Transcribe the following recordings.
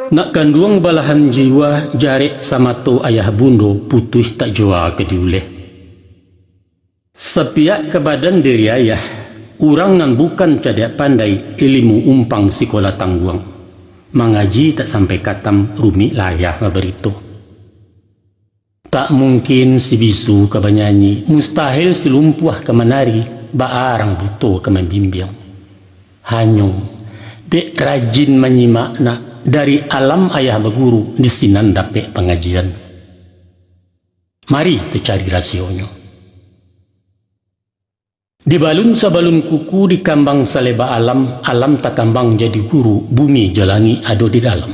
Nak kanduang balahan jiwa jarik sama tu ayah bundo putuh tak jua ke diuleh. Sepiak ke badan diri ayah, orang nan bukan cadak pandai ilmu umpang sekolah tangguang. Mengaji tak sampai katam rumi layah berito. Tak mungkin si bisu ke banyanyi, mustahil si lumpuh ke menari, baarang buto ke membimbing. Hanyong, dek rajin menyimak nak dari alam ayah berguru di sinan dapet pengajian. Mari tu cari rasionya. Di balun sabalun kuku di kambang saleba alam, alam tak kambang jadi guru, bumi jalani ado di dalam.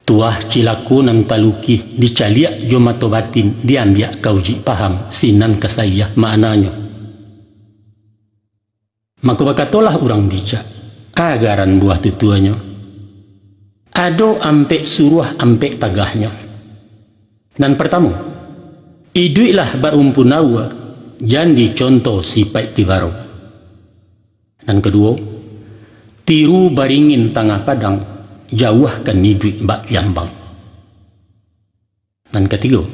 Tuah cilaku nan taluki dicaliak jomato batin diambiak kauji paham sinan kesayah maknanya. Maka bakatolah orang bijak agaran buah tutuanya. Ado ampek suruh ampek tagahnya. Dan pertama, iduilah barumpunawa jandi contoh sipai tibaro. Dan kedua, tiru baringin tangah padang jauhkan idui bak yambang. Dan ketiga,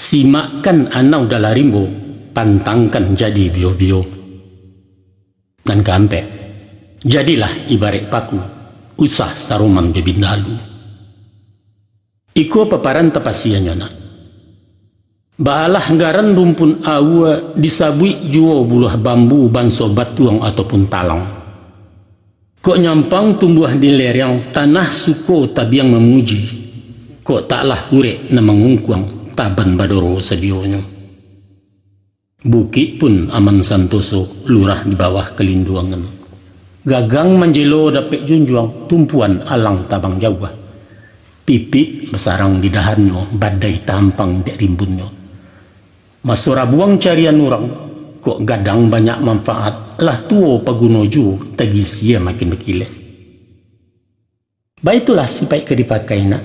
simakkan anau dalarimbo pantangkan jadi bio-bio. Dan keempat, jadilah ibarat paku, usah saruman bebindalu. Iko paparan tapasiannya nak. Baalah garan rumpun awa disabui juo buluh bambu banso batuang ataupun talang. Kok nyampang tumbuh di lereng tanah suko tabiang memuji. Kok taklah urek na mengungkuang taban badoro sedionya. Bukit pun aman santoso lurah di bawah kelinduangan. Gagang menjelo dapet junjuang tumpuan alang tabang jauh. Pipi besarang di dahannya badai tampang dek rimbunnya. Masura buang carian orang kok gadang banyak manfaat lah tuo pagunoju tagi sia makin berkile. Baitulah sipai ke dipakai nak.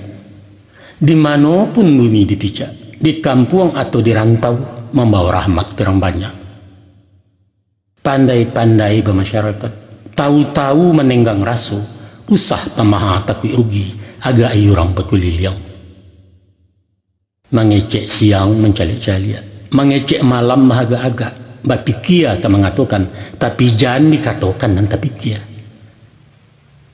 Di mana pun bumi dipijak, di kampung atau di rantau membawa rahmat terang banyak. Pandai-pandai bermasyarakat, tahu-tahu menenggang rasu, usah pamaha takui rugi, agak ayurang pekuliliang. Mengecek siang mencalik-caliat, mengecek malam mahaga-agak, bapikia tak mengatakan, tapi jangan dikatakan nan tapi kia.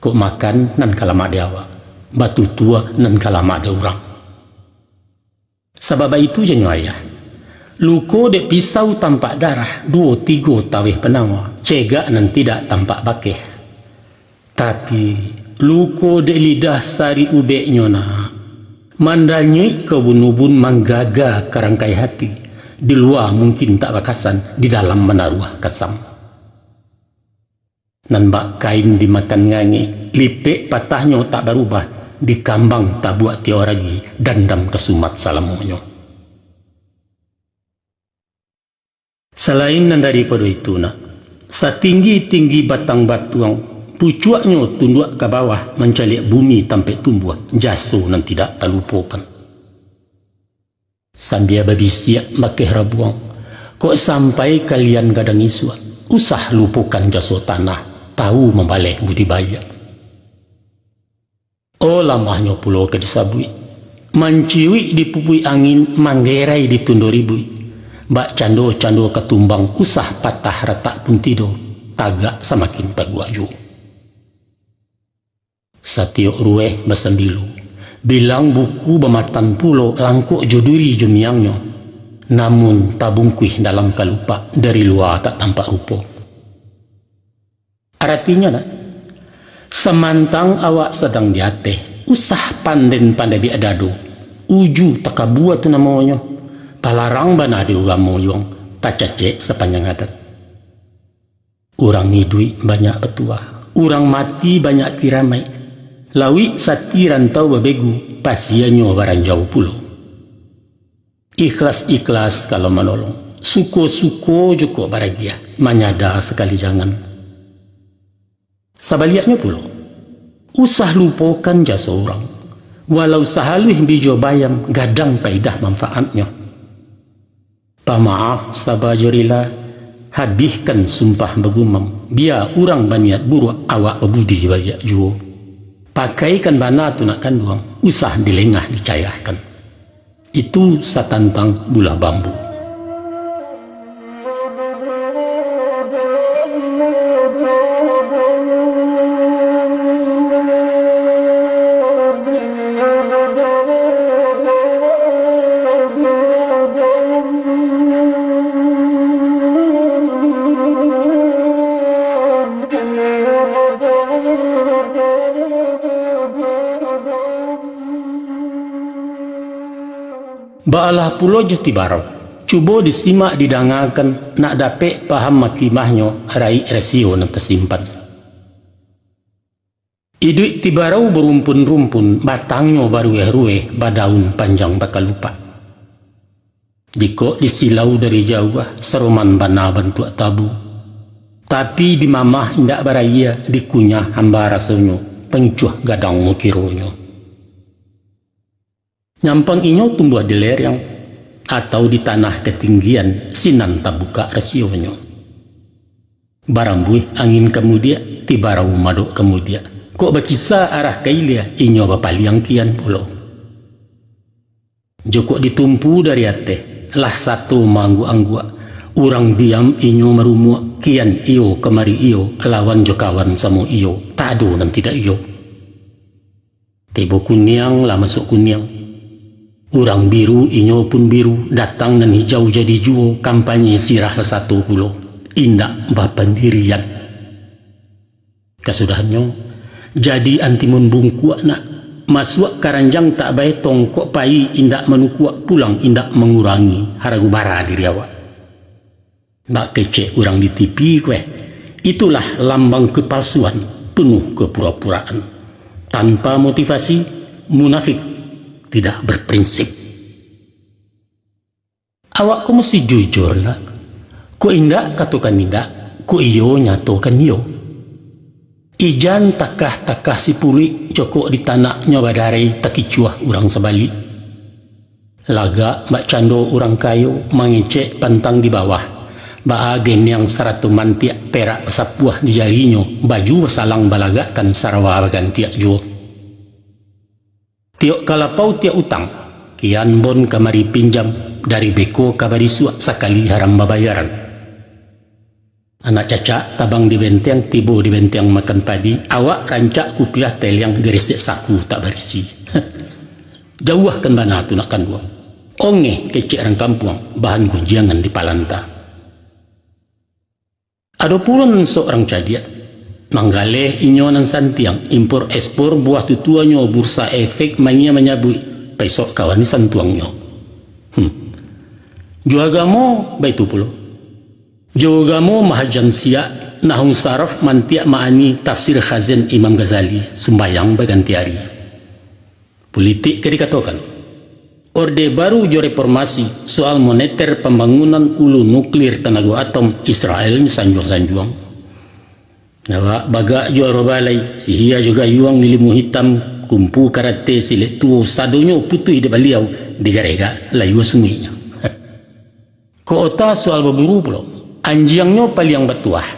Kok makan nan kalama dewa, batu tua nan kalama ada orang. Sebab itu jenyo ayah. Luko dek pisau tampak darah, 2-3 tawih penangwa, cegak nan tidak tampak bakeh. Tapi luko dek lidah sari ubeknya na, mandanyui kebun-ubun manggaga kerangkai hati, di luar mungkin tak bakasan, di dalam menaruh kesam. Nan bak kain dimakan ngangi, lipek patahnya tak berubah, di kambang tak buat tioragi, dandam kesumat salamonyo. Selain daripada itu nak, setinggi-tinggi batang batuang, pucuaknya tunduk ke bawah mencalik bumi tampai tumbuh, jaso nan tidak terlupakan. Sambil babisiak makih rabuang, kok sampai kalian gadang isuan, usah lupakan jaso tanah, tahu membaleh budidaya. Oh lamahnya pulau ke disabui, manciwi dipupui angin, manggerai ditunduribui. Bak cando-cando ketumbang usah patah retak pun tidur, tagak semakin taguaju. Satiok rueh basambilu, bilang buku bematan pulau langkuk juduri jumiangnya, namun tabungkuih dalam kalupa dari luar tak tampak rupa. Artinya nak, semantang awak sedang diateh, usah panden-pandai biadado, uju takabuat tu namanya. Palarang bana di uram moyong, tak cacek sepanjang adat. Orang hidui banyak petua, orang mati banyak tiramai. Lawi sati rantau babegu, pasianyo barang jauh pulau. Ikhlas-ikhlas kalau menolong, suko-suko joko baragia, manyada sekali jangan. Sabaliaknya pulau, usah lupakan jasa orang. Walau sahaluh bijo bayam, gadang paidah manfaatnya. Pamaaf sabajurilah, habiskan sumpah begumam, biar orang baniat buruk awak budi bayak juo. Pakaikan bana tu nak kanduang, usah dilengah dicayahkan. Itu satantang bula bambu. Baalah pulo juti barau, cuba disimak didangakan nak dapat paham makimahnya rai resio nak tersimpan. Iduit ti barau berumpun-rumpun, batangnya barueh-rueh, badaun panjang bakal lupa. Jika disilau dari jauh, seroman bana bantuak tabu. Tapi di mamah indak baraya, dikunyah hamba rasanya, pencuah gadang mukironya. Nyampang inyo tumbuh di lereng atau di tanah ketinggian sinan tabuka rasionya. Barambui angin kemudia tibarau madok kemudia. Kok bakisa arah kailia inyo bapaliang kian pulau. Joko ditumpu dari ate lah satu manggu-anggua. Urang diam inyo merumua kian iyo kemari iyo lawan jokawan samo iyo. Tado dan tidak iyo. Tebo kuniang lah masuk kuniang. Urang biru, inyo pun biru, datang dan hijau jadi juo, kampanye sirah satu pulau, indak bapendirian. Kasudahannya, jadi antimun bungkuak nak, masuak karanjang tak baik tongkok pai indak menukuak pulang indak mengurangi haragu bara diri awak. Bak kecek urang di TV kue, itulah lambang kepalsuan, penuh kepura-puraan. Tanpa motivasi, munafik. Tidak berprinsip. Awak ku mesti jujur lah. Ku indak katakan indak, ku iyo nyatokan iyo. Ijan takah-takah si puli cokok di tanaknya badarai takicuah urang sebalik. Laga mak cando urang kayu mengecek pantang di bawah. Baagen yang seratu mantiak perak sapuah di jarinya, baju salang balagakan sarawa bagan tiak juo. Tiok kalapau tiak utang, kian bon kamari pinjam dari beko kabari suak sekali haram babayaran. Anak cacak tabang di benteng, tibo di benteng makan padi, awak rancak kupiah tel yang diresek saku tak berisi. Jauhkan bana tu nak kanduang. Onge kecik orang kampung, bahan gunjangan di palanta. Ada pulun seorang cadiak. Manggaleh inyo nan santiang impor ekspor buah tutuanyo bursa efek mania menyabui pesok kawan ni santuangnya. Juagamo baitu pulo. Juagamo mahajan sia nahung saraf mantiak maani tafsir Khazin Imam Ghazali sumbayang baganti hari. Politik kedikatokan. Orde baru jo reformasi soal moneter pembangunan ulu nuklir tenaga atom Israel sanjuang-sanjuang. Nawa baga jo robalai sihia juga yuang nilimu hitam kumpu karate silet tuo sadonyo putui de baliau digarega layu semuanya. Ko ota soal berburu pulo anjiangnya paliang batuah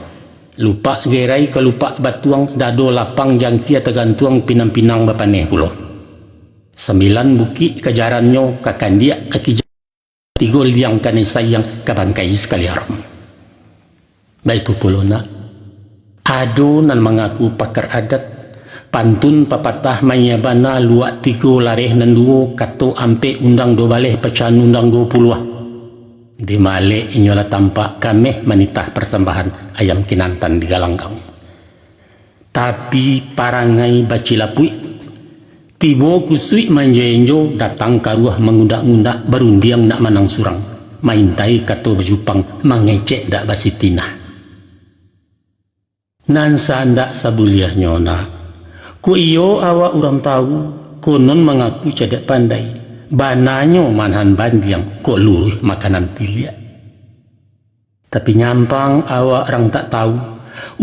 lupa gerai ke lupa batuang dado lapang jangkia tegantuang pinang-pinang bapaneh pulo 9 buki kejarannya kakandia kaki tigol yang kane sayang kabangkai sekali haram. Baik pulo nak ado nan mengaku pakar adat pantun papatah mayabana luak tigo lareh nan duo kato ampe undang do baleh pecahan undang 20 di male inyola tampak kameh manitah persembahan ayam kinantan di galanggang. Tapi parangai bacilapui tibo kusui manjenjo datang karuah mengundak-undak berundiang nak manang surang maintai kato bejupang mangecek dak basitinah. Nan sandak sabuliah nyona ku iyo awak urang tahu konon mengaku cadak pandai bananyo manhan bandiang kok luruh makanan pilihan. Tapi nyampang awak orang tak tahu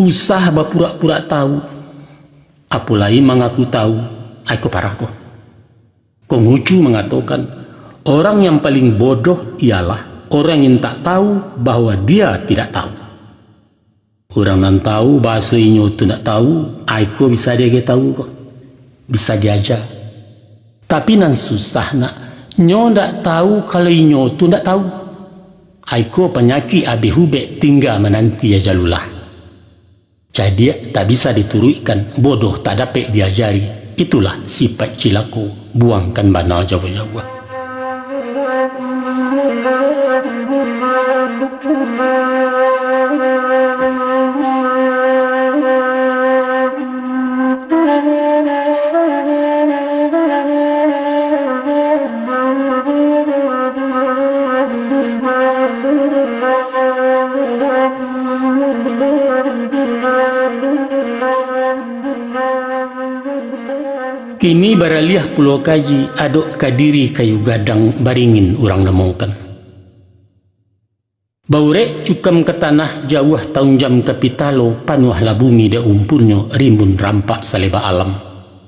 usah bapura-pura tahu apalagi mengaku tahu aku parah kok. Konghucu mengatakan orang yang paling bodoh ialah orang yang tak tahu bahwa dia tidak tahu. Orang nan tahu bahasa inyo tu nak tahu, aku bisa dia tahu kok. bisa diajar. Tapi nan susah nak, nyo ndak tahu kalau nyo tu ndak tahu. Aiko penyakit abi hube tinggal menanti ajalulah. Jadi tak bisa diturunkan, bodoh tak dapat diajari. Itulah sifat cilaku, buangkan bana jauh-jauh. Kini baraliah Pulau Kaji aduk kadiri kayu gadang baringin orang nemukan. Baurek cukam ke tanah jauh tahun jam kapitalo panuah labumi de umpurnya rimbun rampak saleba alam.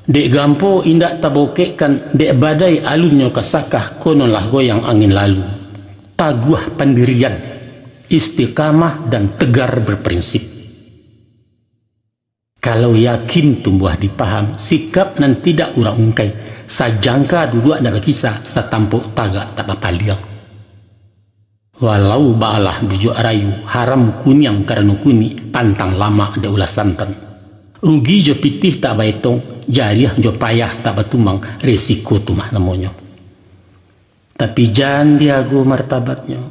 Dek gampo indak tabokekkan dek badai alunnya kesakah kononlah goyang angin lalu. Taguah pendirian, istiqamah dan tegar berprinsip. Kalau yakin tumbuh dipaham, sikap nan tidak urang ungkai, sajangka duduk ada kisah, setampuk tagak tak papaliang. Walau baalah bujuk rayu, haram kunyang karena kuni, pantang lama ada ulah santan. Rugi jo pitih tak baitong, jariah jo payah tak batumang, resiko tumah namanya. Tapi jangan diago martabatnya.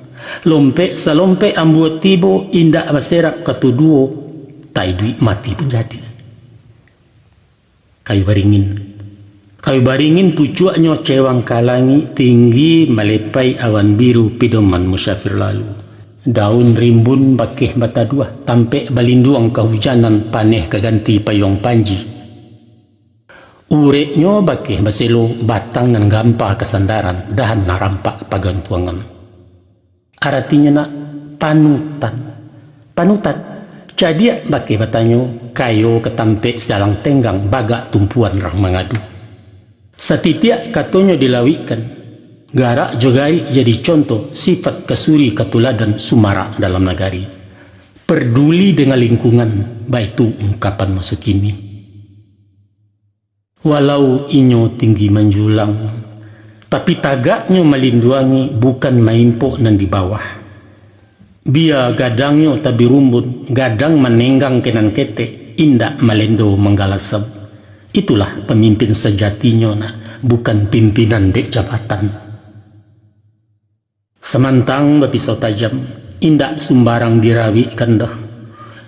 Lompek salompek ambuat tibo, indak baserak ketuduo, tak duit mati pun jadi. Kayu baringin pucuaknya cewang kalangi tinggi melepai awan biru pidoman musafir lalu. Daun rimbun bakeh bata dua tampek balinduang kehujanan paneh keganti payung panji. Ureknya bakeh baselo batang dan gampang kesandaran dahan narampak pagantuangan. Artinya nak panutan. Jadi baki batanyo kayo ketampek sedalang tenggang bagak tumpuan rang mengadu. Setitiak katonyo dilawikan. Garak jogari jadi contoh sifat kesuri ketuladan sumara dalam nagari. Peduli dengan lingkungan, baik itu ungkapan masa kini. Walau inyo tinggi menjulang, tapi tagaknya melinduangi bukan maimpok nan di bawah. Bia gadangnya tabi rumbun, gadang menenggang kenan kete, indak melendo menggalasab. Itulah pemimpin sejatinya nak, bukan pimpinan dek jabatan. Semantang berpisau tajam, indak sembarang dirawi kandah.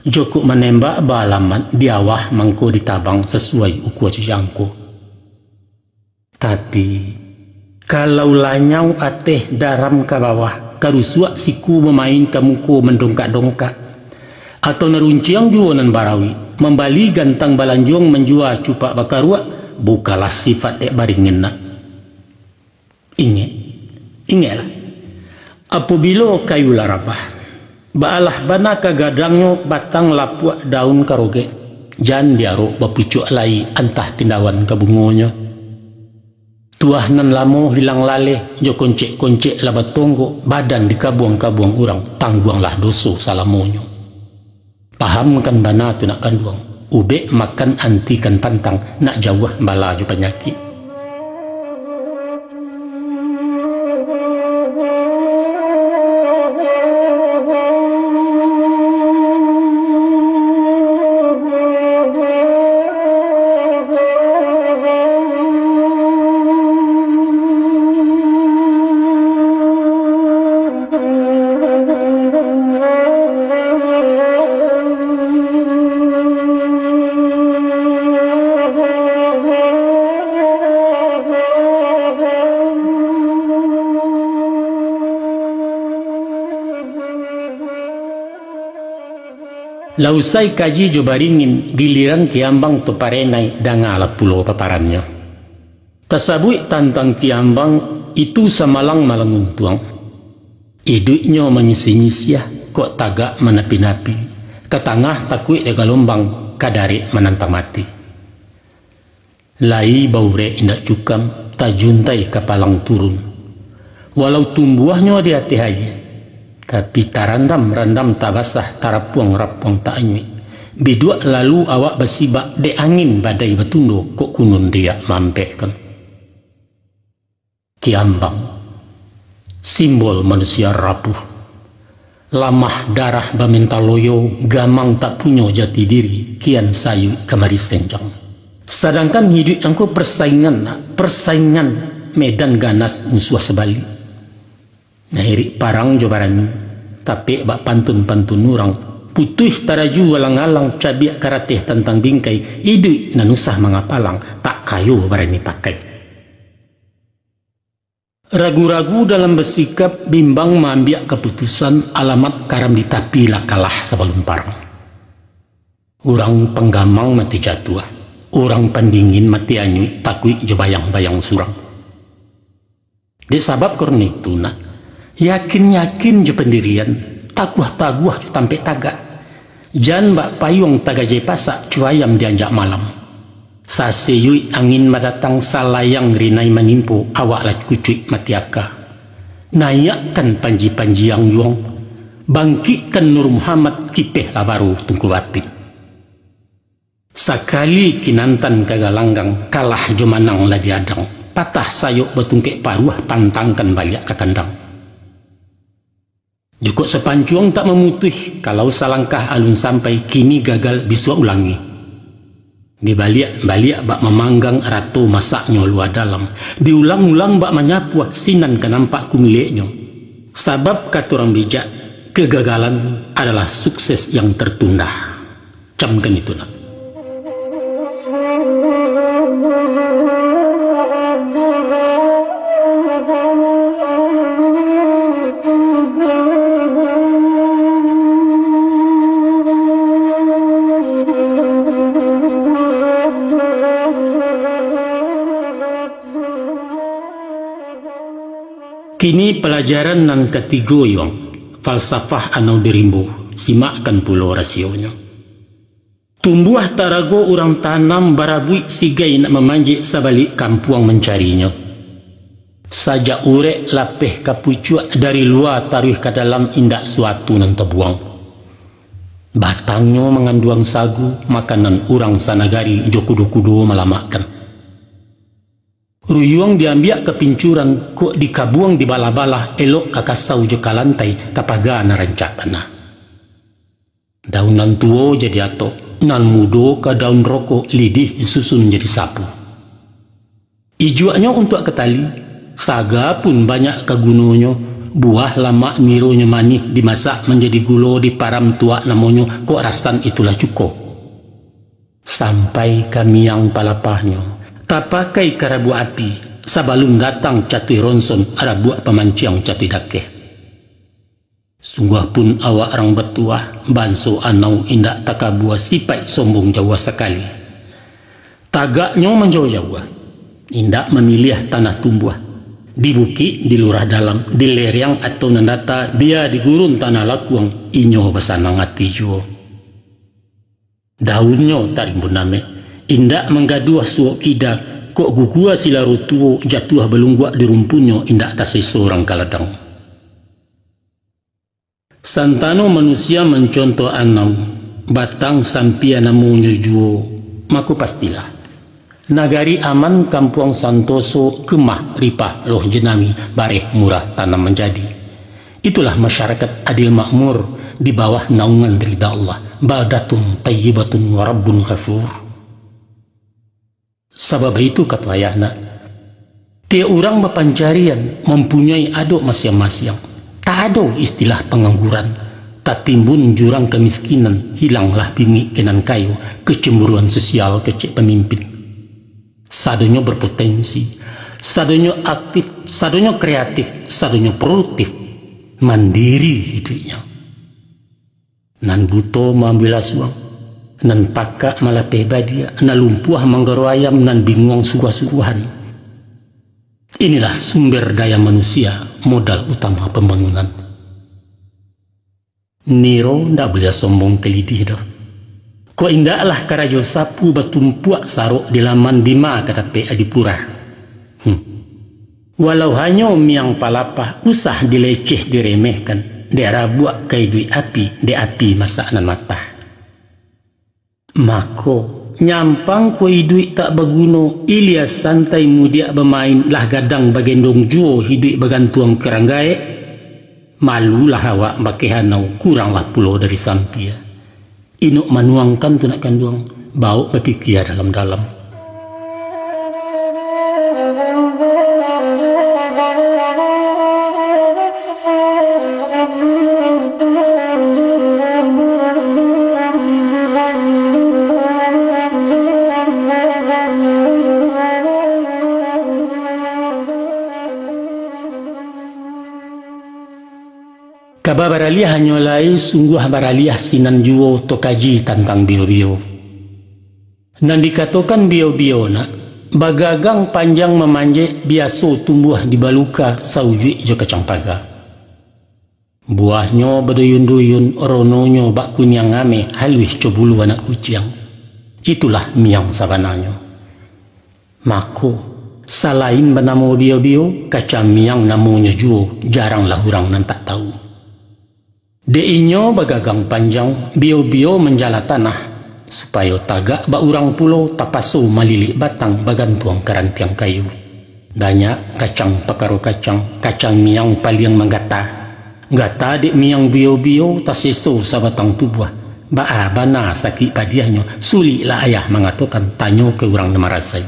Joko menembak balamat diawah mangko ditabang sesuai ukuran jangko. Tapi kalau lanyau ateh daram ke bawah, karusuak siku memain kamuko mendongkak-dongkak atau nerunciang juanan barawi membali gantang balanjong menjual cupak bakaruak bukalah sifat dek baringin nak. Ingatlah apabila kayu larabah baalah bana kagadangnya batang lapuak daun karoge jan diarok bapucuk lai antah tindawan kabungonya. Tuah nan lamo hilang laleh jo koncek-koncek labat tonggo badan dikabuang-kabuang orang tangguanglah doso salamonyo. Pahamkan bana tu nak kanduang ubek makan antikan pantang nak jauh bala jo penyakit. Lausai kaji jo baringin giliran Kiambang tu parenai dangala pulau paparannya. Tasabui tantang Kiambang itu samalang malangung tuang. Iduknya menyisi-nyisiah kok tagak menapi-napi. Ketangah takui de galombang kadari menantang mati. Lai baure indak cukam tajuntai kapalang turun. Walau tumbuhnya di hati-hati tapi tarandam-randam tak basah tarapuang-rapuang tak anyui. Bidua lalu awak bersibak de angin badai betundo kok kunun dia mampekkan. Kiambang, simbol manusia rapuh. Lamah darah bamentaloyo, gamang tak punya jati diri, kian sayu kemari senjang. Sedangkan hidup angko persaingan medan ganas musuh sebalik. Nahiri parang jobarani, tapi bak pantun-pantun orang, putuh taraju walang-alang cabiak karateh tentang bingkai, hidup nanusah mengapalang, tak kayu barani pakai. Ragu-ragu dalam bersikap, bimbang mengambil keputusan, alamat karam ditapilah kalah sebelum parang. Orang penggamang mati jatuh, orang pendingin mati anyui, takui je bayang-bayang surang. Di sabab korna itu nak, yakin-yakin je pendirian, taguah-taguah sampai tagak. Jan bak payung tagajai pasak cuayam dianjak malam. Saseyui angin madatang salayang rinai menimpu awak lah kucuik matiaka. Nayakkan panji-panji yang yuang, bangkitkan Nur Muhammad kipeh lah baru tungku batik. Sakali kinantan kagalanggang kalah jumanang lah diadang, patah sayuk betungkek paruah pantangkan balik ke kandang. Jukuk sepancuang tak memutuh, kalau salangkah alun sampai kini gagal bisa ulangi. Di balik bak memanggang ratu masaknya luar dalam, diulang-ulang bak menyapuah sinan ke nampak kumiliknya. Sebab kata orang bijak, kegagalan adalah sukses yang tertunda. Camkan itu nak. Kini pelajaran nan ketiga yang falsafah anau dirimbu, simakkan pulau rasionya. Tumbuh tarago orang tanam barabui sigai nak memanjik sabalik kampuang mencarinya. Sajak urek lapeh kapucuak dari luar taruh ke dalam indak suatu nan terbuang. Batangnya mengandung sagu, makanan orang sanagari jokudo-kudo melamakan. Ruyuang diambil ke pincuran, kok dikabuang di bala-bala, elok kakasau je kalantai, kapaga narancak panah. Daunan tuo jadi atok, nan mudo ke daun rokok, lidih susun jadi sapu. Ijuaknya untuk ketali, saga pun banyak kegunanya, buah lama mironya manih, dimasak menjadi gulo di param tua namanya, kok rasan itulah cukup. Sampai kami yang palapahnya, tak pakai karabu api, sabalum datang cati ronson ada buat pemancing cati dakeh. Sungguh pun awak orang bertuah, banso anau indak takabua sipai sombong jawa sekali. Tagaknya menjauh-jauh, indak memilih tanah tumbuh. Di bukit, di lurah dalam, di lereng atau nandata, dia di gurun tanah lakuang, inyo besanang hati juo. Daunnya tarimbun name. Indak menggaduh suak kida, kok gugua sila rutuo jatuh belunggua di rumpunyo indak tasai seorang kaladang. Santano manusia mencontoh anau, batang sampia namunyo juo, maku pastilah. Nagari aman kampuang santoso kemah ripah loh jenami bareh murah tanam menjadi. Itulah masyarakat adil makmur di bawah naungan ridha Allah. Badatun tayyibatun wa rabbun ghafur. Sebab itu kata ayahna, tiap orang berpancarian mempunyai aduk masing-masing. Tak ada istilah pengangguran, tak timbun jurang kemiskinan, hilanglah bingi kenan kayu, kecemburuan sosial kecek pemimpin. Sadonya berpotensi, sadonya aktif, sadonya kreatif, sadonya produktif, mandiri hidupnya. Nan buto mengambil asuang, nan pakak malah pebadia, nan lumpuh manggaru ayam, nan bingung suah-suahan. Inilah sumber daya manusia, modal utama pembangunan. Niro ndak boleh sombong kelidih dah. Ko indaklah karajo sapu batumpuak saruk di laman dima kata pe adipura. Walau hanya miang palapah usah dileceh diremehkan, daerah buat kai dui api, de api masak nan matah. Mako nyampang ko iduit tak berguna, Ilyas santai mudia bermain lah gadang bagendong juo hidup bergantuang keranggai. Malulah awak bakehanau kuranglah pulau dari sampia. Inuk manuangkan tu nak kanduang, bau berpikir dalam-dalam. Kaba baraliah hanyolai sungguh baraliah sinan juo tokaji tentang bio-bio. Nan dikatakan bio-bio nak bagagang panjang memanje biaso tumbuh di baluka saujuik jo kacang paga. Buahnya berduyun-duyun, rononyo bak kunyang ame halwih cobulu anak kucing. Itulah miang sabananya. Mako selain bernama bio-bio, kacang miang namanya juo jaranglah orang nan tak tahu. Deinyo bagagang panjang, bio-bio menjala tanah, supaya tagak ba urang pulau tapaso malilik batang bagantuang kerantiang kayu. Banyak kacang pakaro kacang miang paling menggata. Gata dek miang bio-bio taseso sabatang tubuh. Ba bana sakit padiahnya, suliklah ayah mengatakan tanyo ke urang namarasai.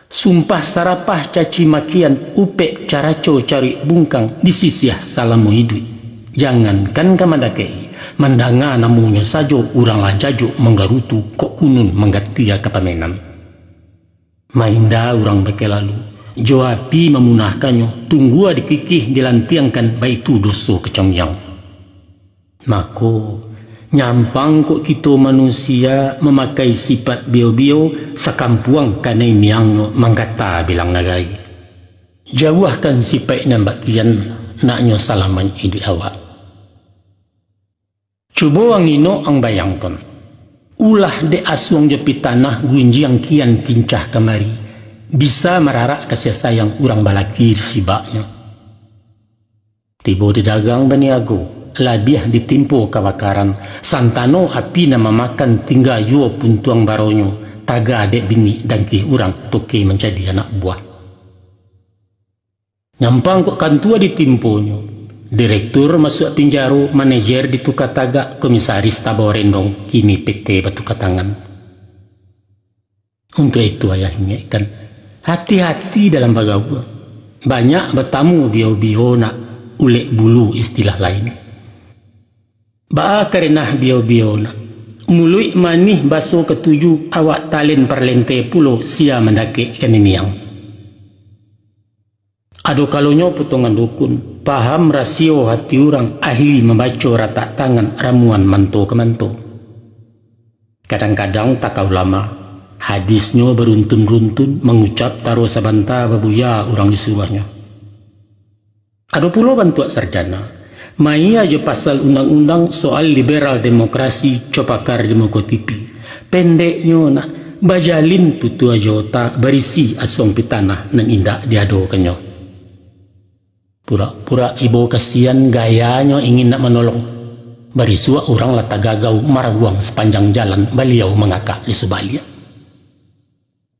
Sumpah sarapah caci makian upek caraco cari bungkang disisiah salamu hidup. Jangankan kamadakei mendanga namunya sajo uranglah jajo menggarutu kok kunun menggatia kepamenan. Mainda urang beke lalu jo api memunahkannya tunggu dikikih dilantiangkan baitu doso kecamyang. Mako nyampang kok kita manusia memakai sifat bio-bio sakampuang kanai miang manggata bilang nagai. Jauhkan sifat nambak kian naknyo salaman hidup awak. Coba ang ino ang bayangkan. Ulah de aswang jepi tanah gunjiang kian kincah kemari. Bisa merarak kasih sayang urang balaki sibaknya. Tiba di dagang baniago, labiah ditimpo kebakaran. Santano api nama makan tinggal yuo puntuang baronyo. Taga adek bingi dan ki urang toke menjadi anak buah. Nyampang kok kantua ditimponyo. Direktur masuk penjara, manajer ditukar tagak, komisaris taborendong, kini PT batu katangan. Untuk itu ayah ingatkan, hati-hati dalam bagawa. Banyak bertamu bio-bio nak ulek bulu istilah lain. Ba karena bio-bio nak mului manih baso ketujuh awak talen perlente pulo sia mendake kanimiang. Ado kalonyo potongan dukun, paham rasio hati orang, ahli membaca rata tangan ramuan manto ke manto. Kadang-kadang tak kau lama, hadisnya beruntun-runtun mengucap taruh sabanta babuya orang disuruhnya. Ado pulau bantuak sarjana, mai aja pasal undang-undang soal liberal demokrasi copakar demokratipi. Pendeknya nak bajalin putu aja otak berisi aswang pitanah nan indah diado kenyo. Pura-pura ibu kasihan gayanya ingin nak menolong. Berisua orang lata gagau marawang sepanjang jalan beliau mengakak di sebalia.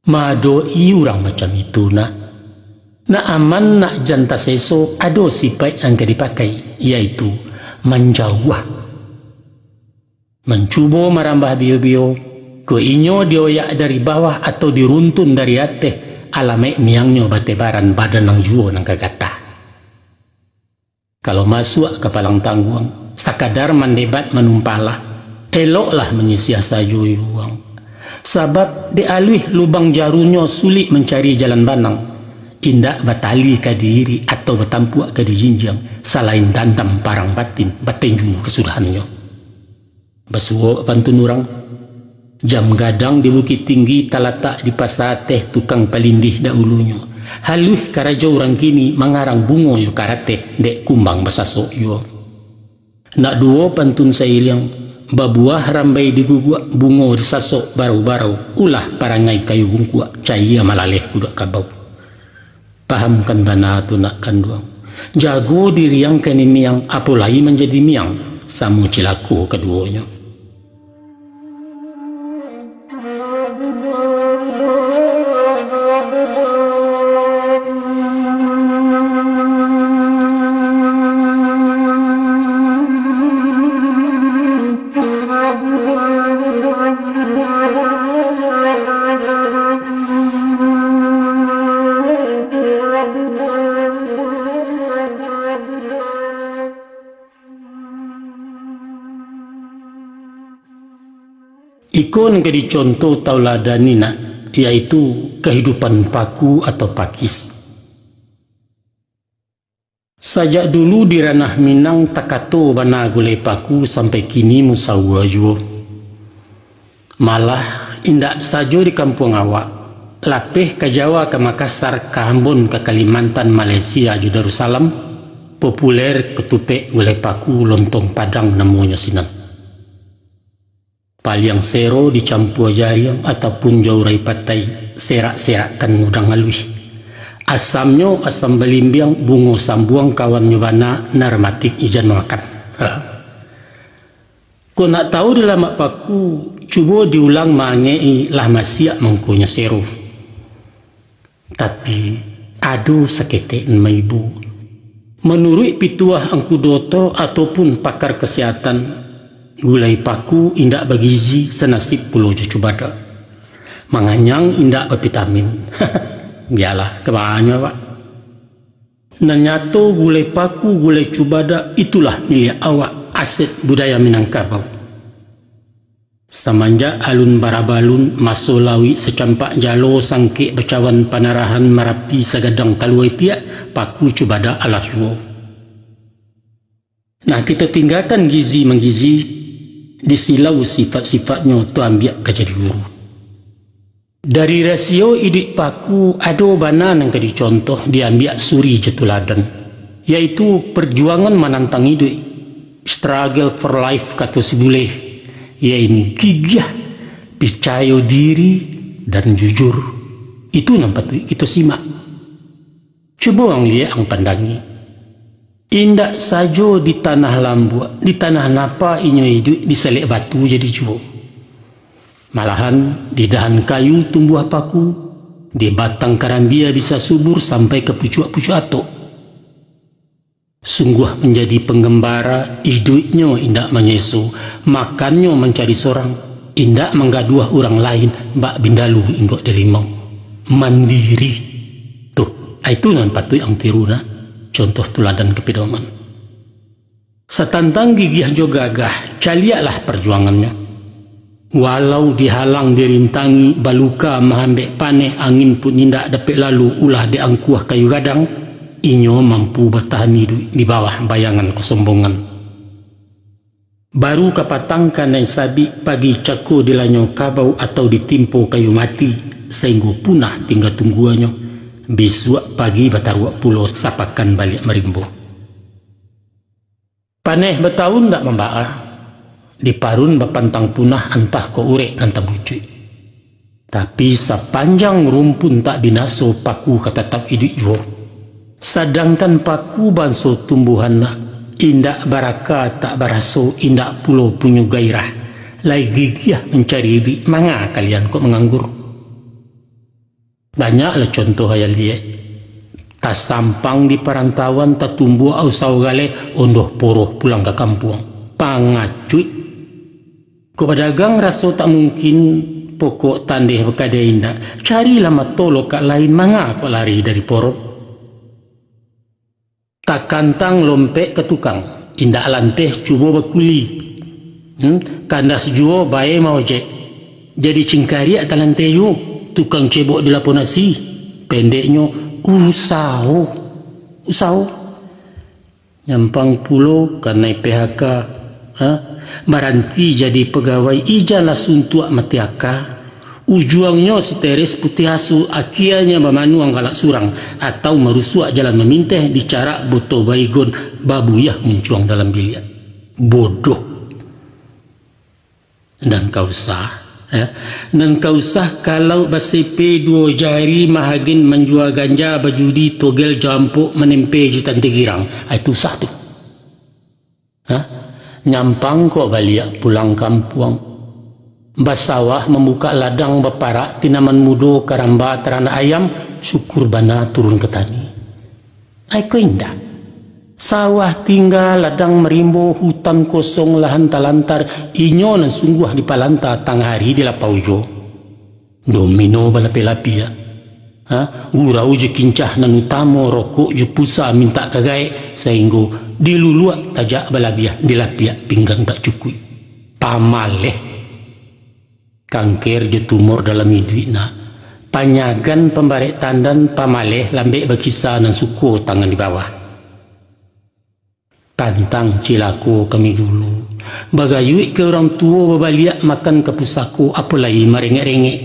Madoi orang macam itu nak. Nak aman nak janta seso ado sifat yang dipakai yaitu menjauh. Mencuba merambah bio-bio. Ke inyo dioyak dari bawah atau diruntun dari atas. Alamek miangnya batebaran badan nang juo nang kagata. Kalau masuk ke palang tangguang, sakadar mendebat menumpalah, eloklah menyisiah saja uang. Sebab dialih lubang jarunya sulit mencari jalan banang. Indak batali ke diri atau bertampuak ke dijinjang, selain dandam parang batin, batinju kesudahannya. Basuo pantun orang, jam gadang di bukit tinggi talatak di pasar teh tukang palindih dahulunya. Haluh karaja orang kini mengarang bungo yu karate dek kumbang basasok yu. Nak duo pantun sailing babuah rambai digugua bungo disasok barau-barau ulah parangai kayu bungkua cahaya malaleh kudak kabau. Pahamkan bana tu nak kanduang. Jago diri yang kini miang apalagi menjadi miang samu cilaku keduanya. Ikon ke dicontoh tauladanina, yaitu kehidupan paku atau pakis. Sajak dulu di ranah Minang takato bana gulai paku sampai kini musawa juo. Malah indak sajo di kampung awak, lapeh ke Jawa, ke Makassar, ke Ambon, ke Kalimantan, Malaysia, ke Darussalam, populer ketupek gulai paku lontong Padang namanya sinan. Paliang sero dicampur jariang ataupun jaurai patai, serak-serakkan udang alwi. Asamnya asam belimbiang, bungo sambuang, kawan nyobana narmatik ijan makan. Kau nak tahu dalam mak paku, cuba diulang mangei lah masia mengkunya seru. Tapi aduh sakete maibu. Menurut pituah Angku Doto ataupun pakar kesehatan, gulai paku indak bergizi senasib pulau jacubada. Manganyang indak bervitamin. Biarlah kebahannya pak. Nanyato gulai paku, gulai cubada itulah milik awak, aset budaya Minangkabau. Semenjak alun barabalun masolawi secampak jalo sangkik becawan panarahan Marapi sagadang taluai tiak paku cubada ala suo. Nah kita tinggalkan gizi menggizi, disilau sifat-sifatnya tu ambil kejadi guru. Dari rasio idik paku ado bana yang tadi contoh diambil suri jatuladan, yaitu perjuangan menantang hidup, struggle for life kata si boleh, yaitu gigih, percaya diri dan jujur. Itu nampak tu kita simak. Coba orang lihat ang pandangi. Indak sajo di tanah lambu, di tanah napa inyo hidup diselek batu jadi juo. Malahan di dahan kayu tumbuh paku, di batang karambia bisa subur sampai ke pucuk-pucuk atok. Sungguh menjadi penggembara, hidupnya indak menyesu, makannya mencari sorang, indak menggaduh orang lain, bak bindalu inggok delimau. Mandiri. Tuh, itu nan patut yang tiruna, contoh tuladan kepedoman. Setantang gigih juga gagah, calialah perjuangannya. Walau dihalang dirintangi baluka mahambek paneh angin pun indak dapat lalu ulah diangkuah kayu gadang, inyo mampu bertahan hidup di bawah bayangan kesombongan. Baru kapatangkan dan sabi pagi cako dilanyo kabau atau ditimpo kayu mati sehingga punah tinggal tungguannya. Besok pagi bataruak pulau sapakan balik merimbo. Paneh bertahun ndak membaa. Di parun bapantang punah antah ko urek antah bucuy. Tapi sepanjang rumpun tak binaso paku katatap hidup jo. Sedangkan paku banso tumbuhan nak indak baraka tak baraso, indak pulau punya gairah. Lai gigih mencari hidup, manga kalian kok menganggur. Banyaklah contoh hayal dia. Tas sampang di perantauan tak tumbuh au saugale ondoh poroh pulang ke kampung. Pangacuy. Ko pedagang raso tak mungkin pokok tandeh berkada indak. Carilah matolo kak lain manga kok lari dari poro. Tak kantang lompek ke tukang, indak lanteh cuba berkuli. Kandas juo bae mau je. Jadi cingkari at lanteh ju, tukang cebok di lapon nasi. Pendeknya usaho. Nyampang pulau karena PHK. Baranti jadi pegawai ijalah suntuak matiaka. Ujuangnya si teres putih asu akianya memanuang galak surang atau merusuak jalan meminteh dicara boto baygon babuyah mencuang dalam biliat. Bodoh. Dan kau sah kalau basipe dua jari mahagin menjual ganja bajudi togel jampuk menempe jutan tegirang. Itu sah tu. Nyampang kok balik pulang kampung. Basawah membuka ladang beparak tinaman mudo karamba terana ayam syukur bana turun ke tani. Aiko indah. Sawah tinggal ladang merimbo hutan kosong lahan talantar inyo nan sungguh di palanta tang hari di lapaujo. Domino balapi-lapi ya. Gurau je kincah nan utamo rokok je pusa minta kagai sehingga diluluak tajak balabiah dilapiak pinggang tak cukup. Pamaleh. Kangker je tumor dalam hidupna. Panyagan pembarek tandan pamaleh lambek berkisah dan suku tangan di bawah. Pantang cilaku kami dulu. Bagayui ke orang tua berbaliak makan ke pusaku apalagi merengek-rengek.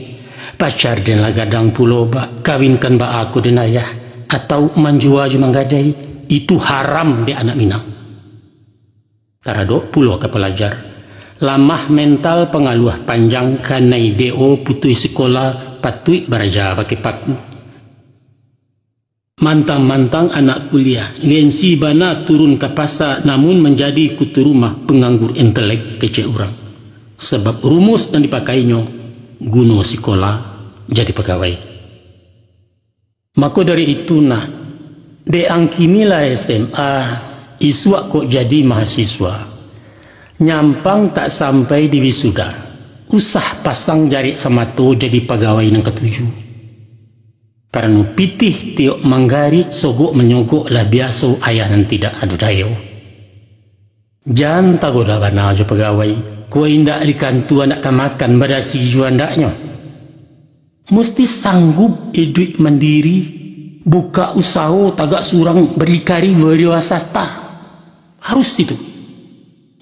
Pacar dan lagadang pulau bak kawinkan bak aku dan ayah. Atau manjua je menggadai. Itu haram di anak Minang. Taradok pulau ke pelajar. Lamah mental pengaluh panjang kanai DO putui sekolah patui baraja pakai paku. Mantang-mantang anak kuliah ngensi bana turun ke pasar namun menjadi kutu rumah penganggur intelek kecil orang. Sebab rumus dan dipakainya guna sekolah jadi pegawai. Maka dari itu nak deangkinilah SMA iswak kok jadi mahasiswa. Nyampang tak sampai di wisuda. Usah pasang jari samato jadi pegawai yang ketujuh. Karena pitih tiok manggari sogok menyogok lah biasa ayah dan tidak adu dayo. Jangan tagoda bana aja pegawai. Kau indak di kantu anak kamakan berasi juandaknya. Mesti sanggup hidup mandiri. Buka usaha tagak surang berdikari berwasasta. Harus itu.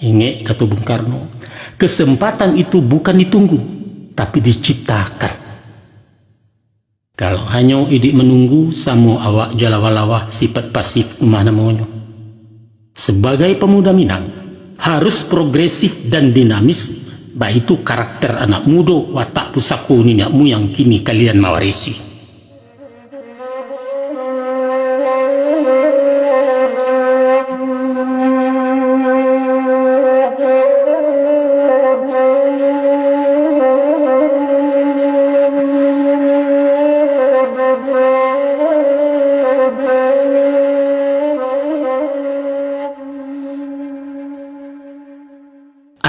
Ingat kata Bung Karno, kesempatan itu bukan ditunggu, tapi diciptakan. Kalau hanya idik menunggu, sama awak jalawalawah sifat pasif mana maunya. Sebagai pemuda Minang, harus progresif dan dinamis, baik itu karakter anak muda, watak pusaku ninakmu yang kini kalian mewarisi.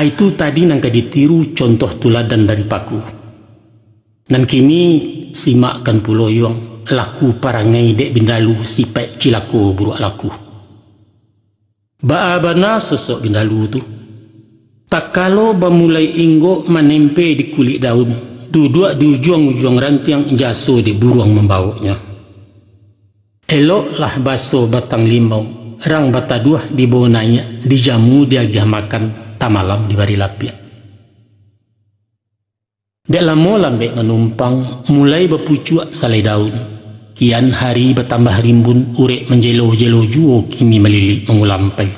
Itu tadi nangka ditiru contoh tuladan dari paku. Dan kini simakkan pulau yang laku parangai dek bindalu sipai cilaku buruk laku. Baabana sosok bindalu tu. Tak kalau bamulai inggo menempe di kulit daun, duduk di ujung-ujung rantiang jaso di buruang membawanya. Eloklah baso batang limau, rang bataduah di bawah nanya, dijamu diagih makan. Malam di bari lapia. Dek lamo lambek menumpang mulai berpucuk salai daun. Kian hari bertambah rimbun urek menjelo-jelo juo kini melilik mengulampai.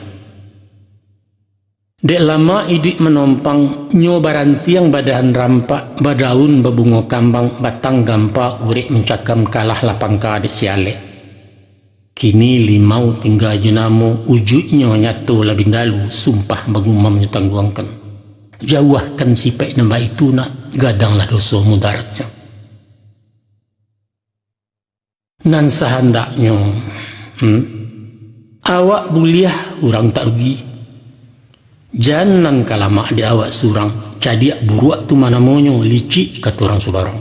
Dek lama idik menumpang nyo barantiang badahan rampak badaun bebungo kambang batang gampa urek mencakam kalah lapangka dek sialek. Kini limau tinggal jenamo ujuknya nyatu labindalu sumpah bagumam nyetangguangkan. Jauhkan sipai nambah itu nak gadanglah dosa mudaratnya. Nan sehendaknya awak buliah orang tak rugi. Jangan kalama di awak surang jadi buruak tu mana monyo licik kata orang subarang.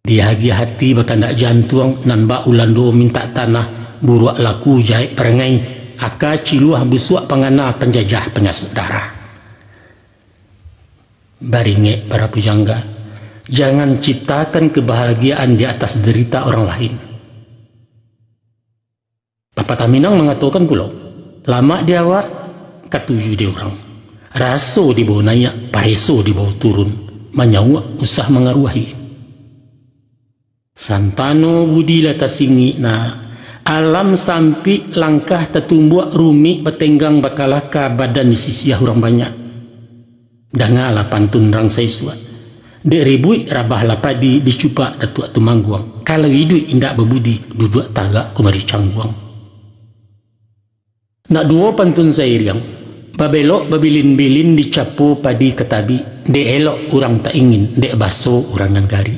Dihagi hati berkandak jantung nan ba ulando minta tanah buruak laku jahit perangai aka ciluah busuak pangana penjajah penyasut darah. Baringek para pujangga, jangan ciptakan kebahagiaan di atas derita orang lain. Bapak Taminang mengatakan pulau, lama di awak katuju di orang, raso di bawah naik, pareso di bawah turun, manyawa usah mengaruhi. Santano budi lata singi na alam sampi langkah tertumbuak rumi betenggang bakalaka badan di sisi orang banyak. Dangala pantun rang saiswa. Dek ribui rabah lapadi dicupak datuk tumangguang. Kalau hidup indak berbudi duduk tagak kumari cangguang. Nak dua pantun sairiang. Babelok babilin-bilin dicapu padi ketabi. Dek elok orang tak ingin, dek baso orang nanggari.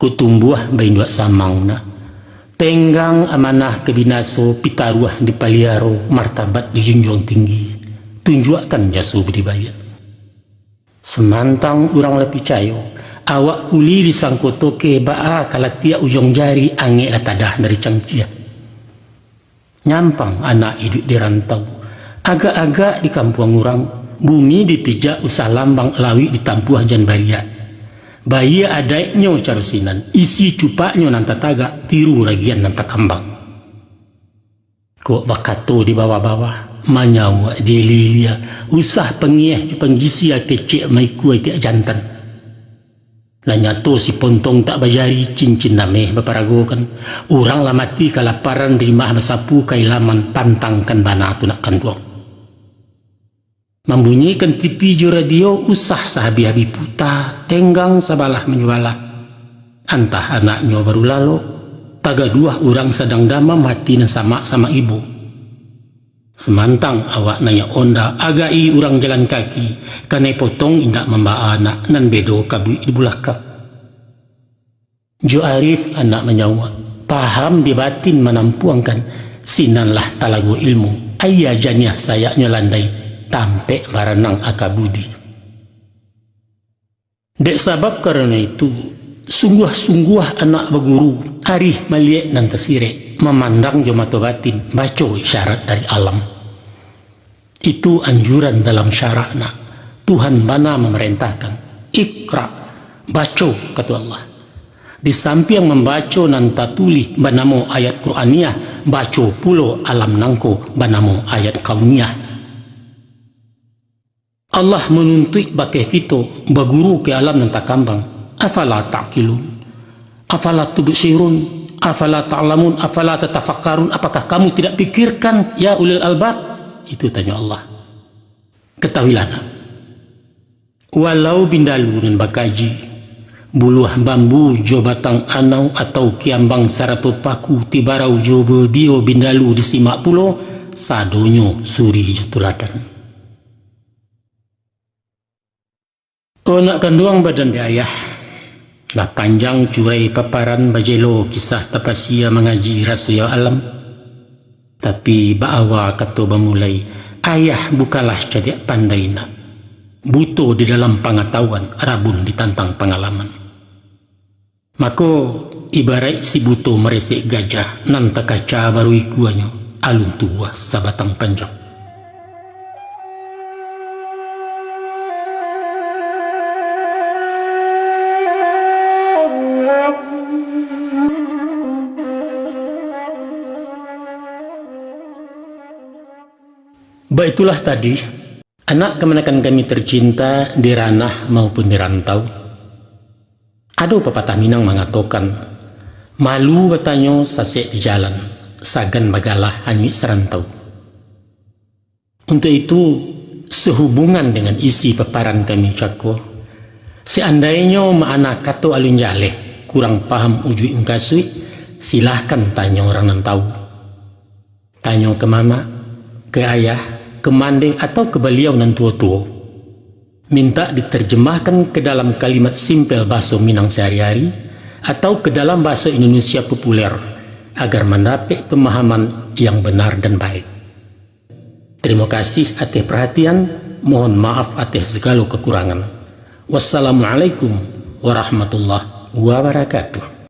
Kutumbuah bain dua samang na tenggang amanah kebinaso pitaruah di paliaro martabat dijunjung tinggi tunjukkan jasu budibaya semantang orang lebih cayo awak kuli disangkoto ke baa kalatia ujung jari ange atadah dari cangkia nyampang anak hidup di rantau agak-agak di kampung orang bumi dipijak usah lambang lawi ditampuah jan baria. Bayi adaiknya carusinan, isi cupaknya nanta tagak, tiru ragian nanta kambang. Kok bakato di bawah-bawah, manyawa di lilia, usah pengieh penggisia kecik mai kuai tiak jantan. Lanyato si pontong tak bajari cincin nameh baparagokan, orang lah mati kalaparan rimah besapu kailaman pantangkan bana tu nak kanduang. Membunyikan TV jo radio usah sahabi-habi puta tenggang sabalah menjualah. Antah anaknya baru lalu, taga dua orang sedang dama mati na sama ibu. Semantang awak naya onda agai orang jalan kaki, kanai potong indak membawa anak nan bedo kabui di bulakak. Jo Arif anak menyawa, paham di batin menampuangkan, sinanlah talagu ilmu, ayah janiah sayaknya landai, tampe baranang akabudi. Dek sabab karena itu, sungguh-sungguh anak berguru, arih maliek nan tersire, memandang jomato batin, baco isyarat dari alam. Itu anjuran dalam syara'na. Tuhan bana memerintahkan, ikra, baco, kata Allah. Di samping membaca nan tatuli banamo ayat Qur'aniyah, baco pulo alam nangko banamo ayat kauniyah. Allah menuntut bakai fito baguru ke alam nan takambang. Afala ta'qilun, afala tubsirun, afala ta'lamun, afala tatafakkarun. Apakah kamu tidak pikirkan ya ulil albab? Itu tanya Allah. Ketahuilah nak, walau bindalu dan bakaji, buluh bambu jo batang anau atau kiambang sarapu paku tibarau jo bio bindalu di simak pulo, sadonyo suri jutuladan. Nak kanduang badan biayah, lah panjang curai paparan bajelo kisah tapasia mengaji rasya alam. Tapi ba'awa kata bamulai, ayah bukalah cadik pandai nak. Buto di dalam pengetahuan, rabun ditantang pengalaman. Maka ibarat si buto meresik gajah, nan takaca baru ikuannya, alun tua sabatang panjang. Baiklah tadi, anak kemenakan kami tercinta di ranah maupun di rantau. Ada pepatah Minang mengatakan, malu bertanya sasek di jalan, sagan bagalah hanyut serantau. Untuk itu, sehubungan dengan isi paparan kami cako, seandainya makna kata alun jaleh kurang paham ujui ungkasui, silahkan tanya orang nan tahu. Tanya ke mama, ke ayah, ke mandeh atau ke beliau nan tua-tua. Minta diterjemahkan ke dalam kalimat simpel bahasa Minang sehari-hari atau ke dalam bahasa Indonesia populer agar mendapat pemahaman yang benar dan baik. Terima kasih atas perhatian, mohon maaf atas segala kekurangan. Wassalamualaikum warahmatullahi wabarakatuh.